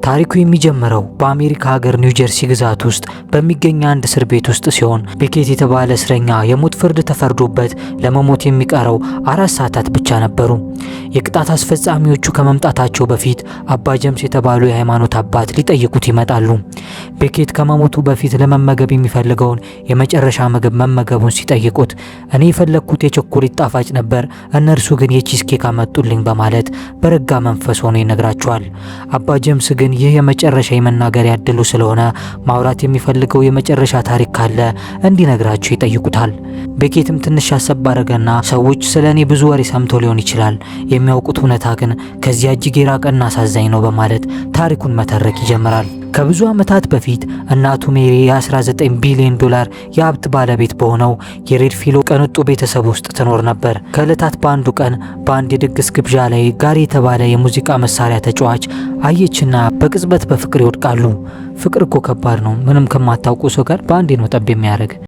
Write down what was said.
ታሪኩ የሚጀምረው በአሜሪካ ሀገር ኒው ጀርሲ ግዛት ውስጥ በሚገኝ አንድ እስር ቤት ውስጥ ሲሆን ቤኬት የተባለ እስረኛ የሞት ፍርድ ተፈርዶበት ለመሞት የሚቀረው 4 ሰዓታት ብቻ ነበሩ። የቅጣት አስፈጻሚዎቹ ከመምጣታቸው በፊት አባ ጀምስ የተባሉ የሃይማኖት አባት ሊጠይቁት ይመጣሉ። ቤኬት ከመሞቱ በፊት ለመመገብ የሚፈልገውን የመጨረሻ ምግብ መመገቡን ሲጠይቁት እኔ የፈለግኩት የቾኮሌት ጣፋጭ ነበር፣ እነርሱ ግን የቺዝ ኬክ አመጡልኝ በማለት በረጋ መንፈስ ሆኖ ይነግራቸዋል። አባ ጀምስ ግን ይህ የመጨረሻ የመናገሪያ እድሉ ስለሆነ ማውራት የሚፈልገው የመጨረሻ ታሪክ ካለ እንዲነግራቸው ይጠይቁታል። ቤኬትም ትንሽ አሰብ አደረገና ሰዎች ስለኔ ብዙ ወሬ ሰምቶ ሊሆን ይችላል፣ የሚያውቁት እውነታ ግን ከዚያ እጅግ የራቀና አሳዛኝ ነው በማለት ታሪኩን መተረክ ይጀምራል። ከብዙ ዓመታት በፊት እናቱ ሜሪ የ19 ቢሊዮን ዶላር የሀብት ባለቤት በሆነው የሬድፊሎ ቅንጡ ቤተሰብ ውስጥ ትኖር ነበር። ከዕለታት በአንዱ ቀን በአንድ የድግስ ግብዣ ላይ ጋሪ የተባለ የሙዚቃ መሳሪያ ተጫዋች አየችና በቅጽበት በፍቅር ይወድቃሉ። ፍቅር እኮ ከባድ ነው፣ ምንም ከማታውቁ ሰው ጋር በአንዴ ነው ጠብ የሚያደርግ።